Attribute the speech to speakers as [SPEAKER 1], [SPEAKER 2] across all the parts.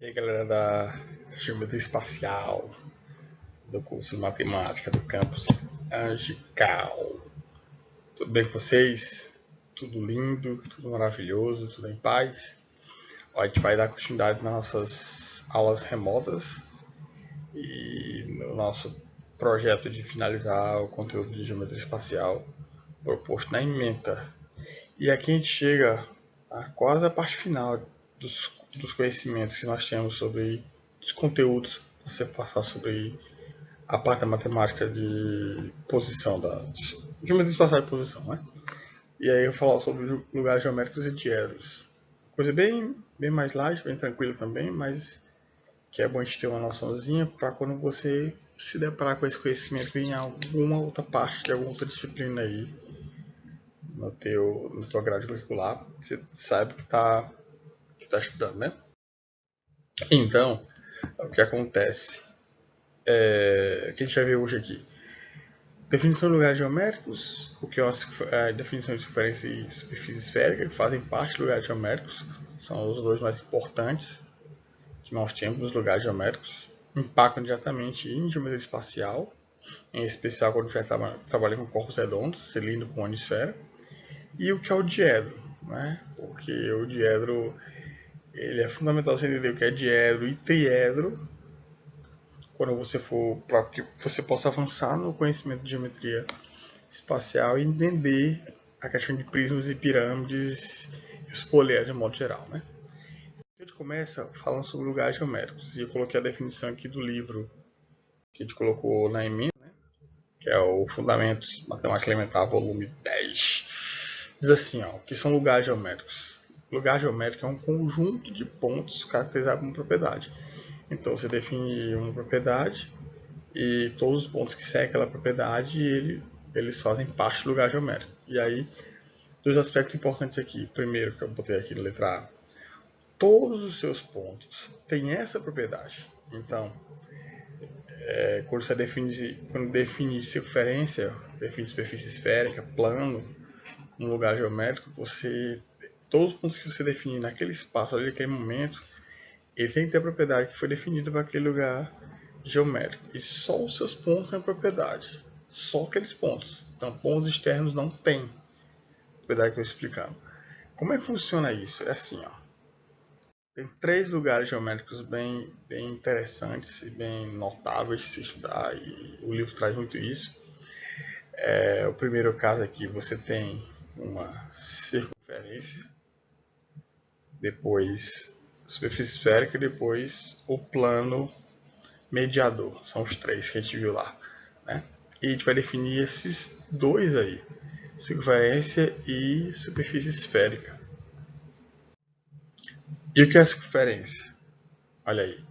[SPEAKER 1] E aí, galera da Geometria Espacial, do curso de Matemática do campus Angical. Tudo bem com vocês? Tudo lindo, tudo maravilhoso, tudo em paz? A gente vai dar continuidade nas nossas aulas remotas e no nosso projeto de finalizar o conteúdo de Geometria Espacial proposto na ementa. E aqui a gente chega a quase a parte final dos conhecimentos que nós temos sobre os conteúdos para você passar sobre a parte da matemática de posição, da geometria espacial de posição, né? E aí eu falo sobre lugares geométricos e diedros. Coisa bem mais light, bem tranquila também, mas que é bom a gente ter uma noçãozinha para quando você se deparar com esse conhecimento em alguma outra parte de alguma outra disciplina aí no tua grade curricular, você sabe que tá estudando, né? Então, o que acontece? O que a gente vai ver hoje aqui? Definição de lugares geométricos, o que é a definição de circunferência e superfície esférica, que fazem parte de lugares geométricos, são os dois mais importantes que nós temos nos lugares geométricos, impactam diretamente em geometria espacial, em especial quando a gente trabalha com corpos redondos, cilindro, cone, esfera, e o que é o diedro, né? Porque o diedro ele é fundamental você entender o que é diedro e triedro, quando você for para que você possa avançar no conhecimento de geometria espacial e entender a questão de prismas e pirâmides e os poliedros de modo geral, né? A gente começa falando sobre lugares geométricos e eu coloquei a definição aqui do livro que a gente colocou na emenda, né? Que é o Fundamentos Matemática Elementar, volume 10. Diz assim, ó, o que são lugares geométricos? Lugar geométrico é um conjunto de pontos caracterizado como propriedade. Então você define uma propriedade e todos os pontos que seguem aquela propriedade eles fazem parte do lugar geométrico. E aí, dois aspectos importantes aqui. Primeiro, que eu botei aqui na letra A, todos os seus pontos têm essa propriedade. Então, quando você define circunferência, define superfície esférica, plano, um lugar geométrico, todos os pontos que você definir naquele espaço, ali naquele momento, ele tem que ter a propriedade que foi definida para aquele lugar geométrico. E só os seus pontos têm propriedade. Só aqueles pontos. Então, pontos externos não têm propriedade que eu estou explicando. Como é que funciona isso? É assim, ó. Tem três lugares geométricos bem interessantes e bem notáveis de se estudar, e o livro traz muito isso. O primeiro caso aqui, você tem uma circunferência, depois superfície esférica e depois o plano mediador. São os três que a gente viu lá, né? E a gente vai definir esses dois aí, circunferência e superfície esférica. E o que é a circunferência? Olha aí,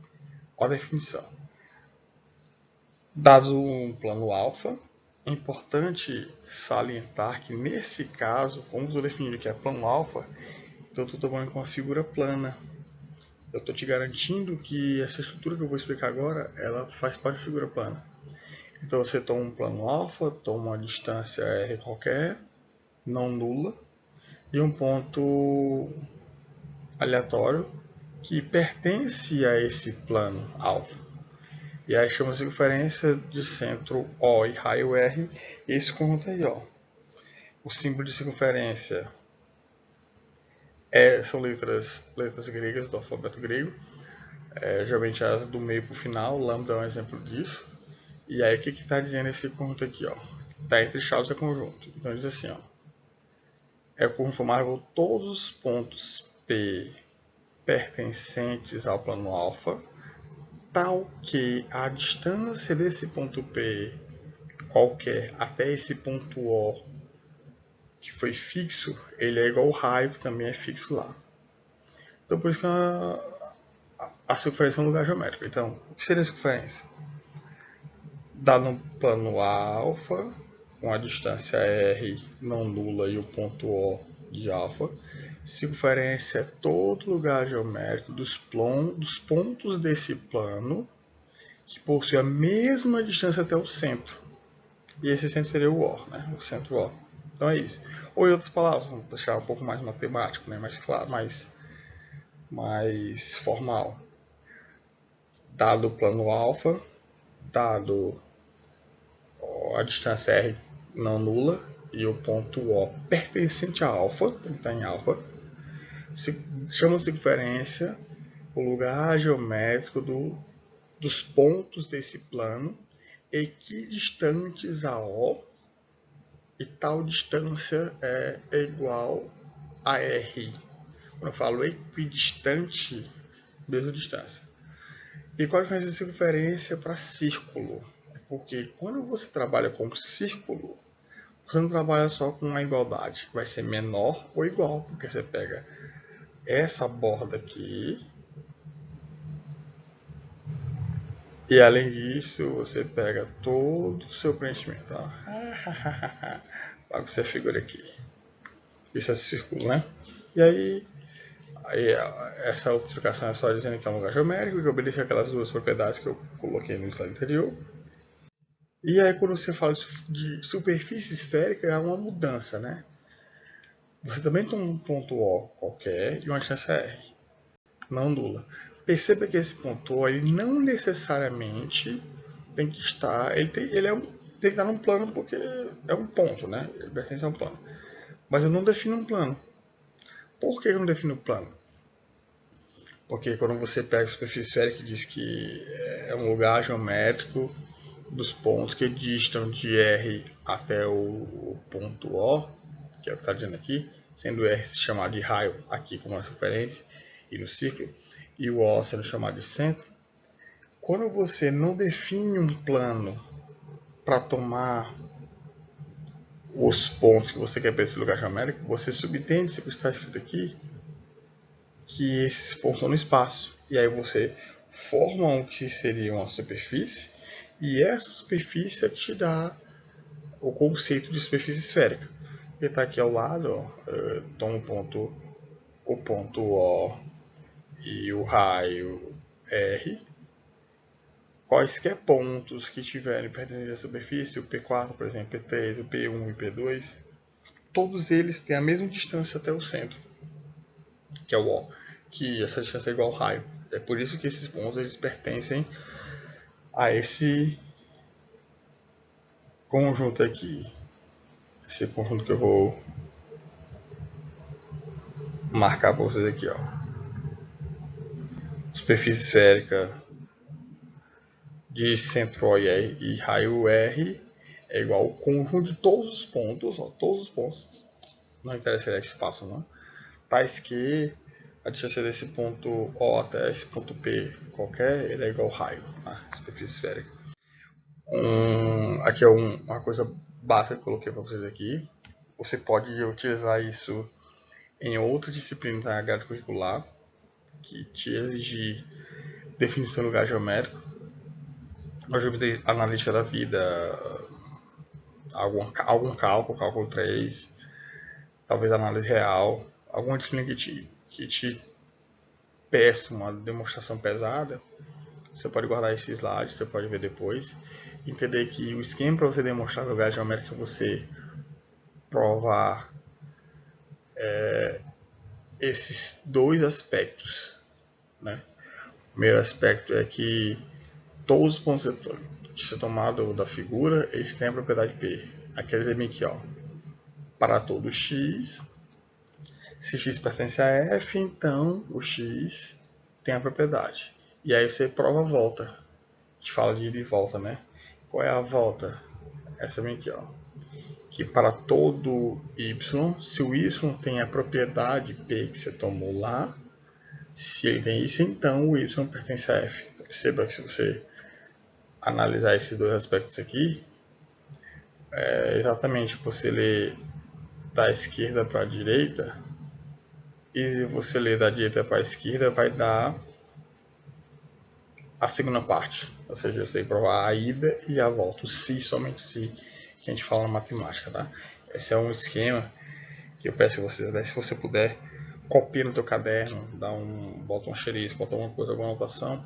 [SPEAKER 1] olha a definição. Dado um plano alfa, é importante salientar que nesse caso, como estou definindo que é plano alfa, então eu estou trabalhando com uma figura plana. Eu estou te garantindo que essa estrutura que eu vou explicar agora, ela faz parte da figura plana. Então você toma um plano alfa, toma uma distância r qualquer, não nula, e um ponto aleatório que pertence a esse plano alfa. E aí chama de circunferência de centro O e raio R, e esse conjunto aí, ó. O símbolo de circunferência são letras gregas do alfabeto grego, geralmente as do meio para o final, lambda é um exemplo disso. E aí o que está dizendo esse conjunto aqui, ó? Está entre chaves e conjunto. Então diz assim, ó. É o conjunto formável todos os pontos P pertencentes ao plano alfa, tal que a distância desse ponto P qualquer até esse ponto O que foi fixo, ele é igual ao raio que também é fixo lá. Então por isso que a circunferência é um lugar geométrico. Então, o que seria a circunferência? Dado um plano alfa, com a distância r não nula e o ponto O de alfa, circunferência é todo lugar geométrico dos pontos desse plano que possui a mesma distância até o centro. E esse centro seria o O, né? O centro O. Então é isso. Ou em outras palavras, vamos deixar um pouco mais matemático, né? Mais claro, mais formal. dado o plano alfa, dado a distância R não nula e o ponto O pertencente a alfa, tem que estar em alfa, chama circunferência o lugar geométrico dos pontos desse plano equidistantes a O, e tal distância é igual a R. Quando eu falo equidistante, mesma distância. E qual a diferença de circunferência para círculo? Porque quando você trabalha com círculo, você não trabalha só com a igualdade. Vai ser menor ou igual, porque você pega essa borda aqui, e além disso, você pega todo o seu preenchimento. Olha essa figura aqui. Isso é círculo, né? E aí essa outra explicação é só dizendo que é um lugar geométrico, que obedece aquelas duas propriedades que eu coloquei no slide anterior. E aí quando você fala de superfície esférica, é uma mudança, né? Você também tem um ponto O qualquer e uma distância R, não nula. Perceba que esse ponto O ele não necessariamente tem que estar, ele tem que estar num plano porque é um ponto, né? Ele pertence a um plano. Mas eu não defino um plano. Por que eu não defino um plano? Porque quando você pega a superfície esférica e diz que é um lugar geométrico dos pontos que distam de R até o ponto O, que é o que está dizendo aqui, sendo R chamado de raio aqui como uma referência e no círculo, e o O sendo chamado de centro, quando você não define um plano para tomar os pontos que você quer para esse lugar geométrico, você subentende, se está escrito aqui, que esses pontos estão no espaço. E aí você forma o que seria uma superfície, e essa superfície é que te dá o conceito de superfície esférica. Ele está aqui ao lado, ó, toma o ponto O e o raio R. Quaisquer pontos que tiverem pertencentes à superfície, o P4, por exemplo, P3, o P1 e o P2, todos eles têm a mesma distância até o centro, que é o O, que essa distância é igual ao raio. É por isso que esses pontos eles pertencem a esse conjunto aqui. Esse conjunto que eu vou marcar para vocês aqui, ó. Superfície esférica de centro O e raio R é igual ao conjunto de todos os pontos, ó, todos os pontos. Não interessa esse espaço, não. Tais que a distância desse ponto O até esse ponto P qualquer, ele é igual ao raio, tá? Superfície esférica. Aqui é uma coisa básica que eu coloquei para vocês aqui. Você pode utilizar isso em outra disciplina da grade curricular que te exigir definição de lugar geométrico, algebra analítica da vida, algum cálculo 3, talvez análise real, alguma disciplina que te peça uma demonstração pesada. Você pode guardar esse slide, você pode ver depois. Entender que o esquema para você demonstrar o lugar geométrico é você provar esses dois aspectos, né? O primeiro aspecto é que todos os pontos de ser tomado da figura, eles têm a propriedade P. Aqueles aqui, ó. Para todo x, se x pertence a f, então o x tem a propriedade. E aí você prova a volta. A gente fala de ida e volta, né? Qual é a volta? Essa vem aqui, ó. Que para todo y, se o y tem a propriedade P que você tomou lá, se ele tem isso, então o y pertence a f. Perceba que se você analisar esses dois aspectos aqui, é exatamente você ler da esquerda para a direita, e se você ler da direita para a esquerda, vai dar a segunda parte. Ou seja, você tem que provar a ida e a volta. O se, somente se, que a gente fala na matemática, tá? Esse é um esquema que eu peço que vocês, né, se você puder, copie no teu caderno, bota um asterisco, bota alguma coisa, alguma anotação,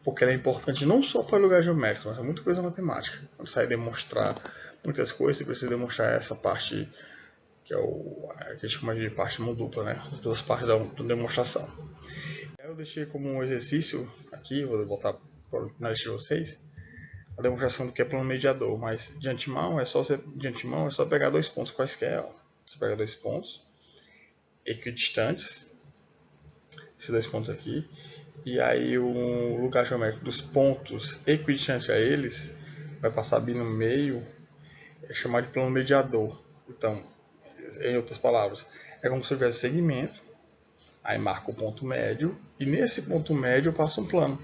[SPEAKER 1] porque ela é importante não só para o lugar geométrico, mas é muita coisa matemática. Quando você vai demonstrar muitas coisas, você precisa demonstrar essa parte que é que a gente chama de parte mão dupla, né? As duas partes da demonstração. Eu deixei como um exercício aqui, vou voltar na lista de vocês, a demonstração do que é plano mediador, mas de antemão é só pegar dois pontos quaisquer. Ó. Você pega dois pontos equidistantes, esses dois pontos aqui, e aí o lugar geométrico dos pontos equidistantes a eles vai passar bem no meio, é chamado de plano mediador. Então, em outras palavras, é como se eu tivesse segmento, aí marco o ponto médio, e nesse ponto médio eu passo um plano.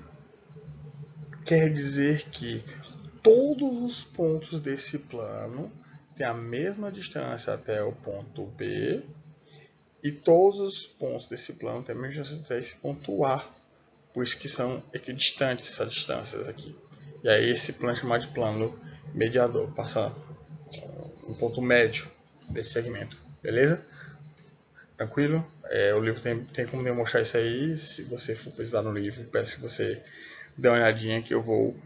[SPEAKER 1] Quer dizer que todos os pontos desse plano têm a mesma distância até o ponto B, e todos os pontos desse plano têm a mesma distância até esse ponto A, por isso que são equidistantes essas distâncias aqui. E aí esse plano é chamado de plano mediador, passa um ponto médio desse segmento, beleza? Tranquilo? O livro tem como demonstrar isso aí. Se você for precisar no livro, peço que você dê uma olhadinha que eu vou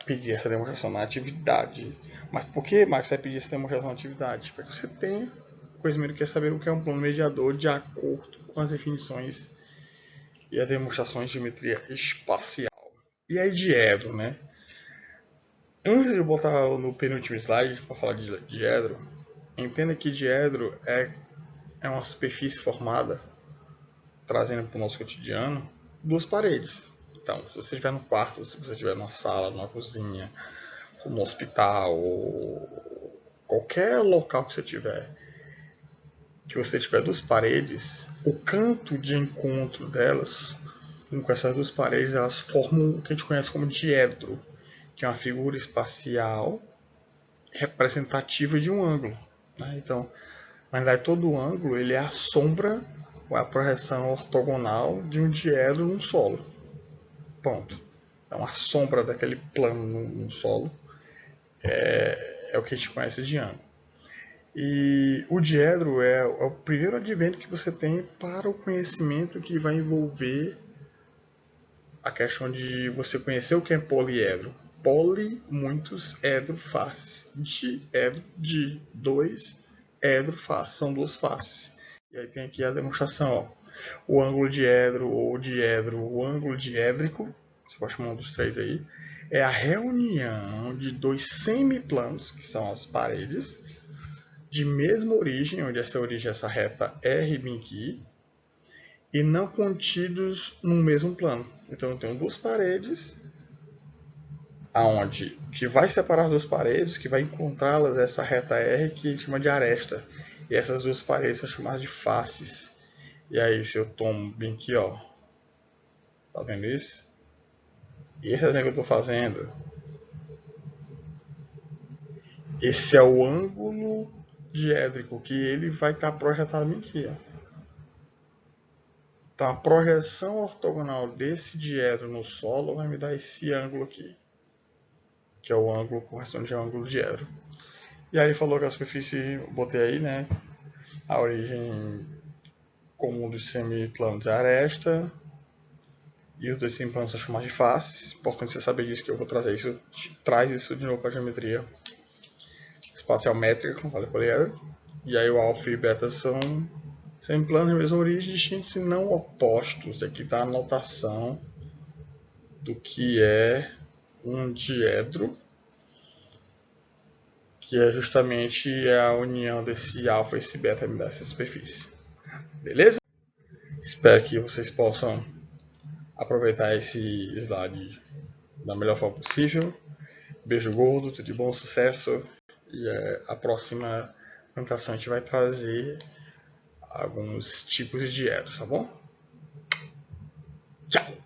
[SPEAKER 1] pedir essa demonstração na atividade. Mas por que, Marcos, você vai pedir essa demonstração na atividade? Para que você tenha conhecimento que quer saber o que é um plano mediador de acordo com as definições e as demonstrações de geometria espacial. E aí diedro, né? Antes de eu botar no penúltimo slide para falar de diedro, entenda que diedro é uma superfície formada, trazendo para o nosso cotidiano, duas paredes. Então, se você estiver no quarto, se você estiver numa sala, numa cozinha, no hospital, ou qualquer local que você tiver duas paredes, o canto de encontro delas, com essas duas paredes, elas formam o que a gente conhece como diedro, que é uma figura espacial representativa de um ângulo. Né? Então, na verdade, todo ângulo ele é a sombra ou a projeção ortogonal de um diedro num solo. Ponto. Então, a sombra daquele plano no solo é o que a gente conhece de ângulo. E o diedro é o primeiro advento que você tem para o conhecimento que vai envolver a questão de você conhecer o que é poliedro. Poli, muitos, edro, faces. Diedro, di, dois, edro, face. São duas faces. E aí tem aqui a demonstração. Ó. O ângulo diedro ou diedro, o ângulo diédrico, você pode chamar um dos três aí, é a reunião de dois semiplanos, que são as paredes, de mesma origem, onde essa origem é essa reta R bem aqui, e não contidos no mesmo plano. Então eu tenho duas paredes, aonde que vai separar duas paredes, que vai encontrá-las essa reta R que a gente chama de aresta. E essas duas paredes são chamadas de faces. E aí se eu tomo bem aqui, ó, tá vendo isso? E esse exemplo que eu estou fazendo, esse é o ângulo diédrico, que ele vai estar projetado bem aqui, ó. Então, a projeção ortogonal desse diedro no solo vai me dar esse ângulo aqui, que é o ângulo correspondente ao ângulo diedro. E aí ele falou que a superfície, botei aí, né? A origem comum dos semiplanos é a aresta, e os dois semiplanos são chamados de faces. Importante você saber disso, que eu vou trazer isso, traz isso de novo para a geometria espacial métrica, como falei, poliedro. E aí o alfa e beta são semiplanos de mesma origem, distintos e não opostos. Aqui está a notação do que é um diedro, que é justamente a união desse alfa e esse beta me dá essa superfície. Beleza? Espero que vocês possam aproveitar esse slide da melhor forma possível. Beijo gordo, tudo de bom, sucesso. E a próxima apresentação a gente vai trazer alguns tipos de diedros, tá bom? Tchau!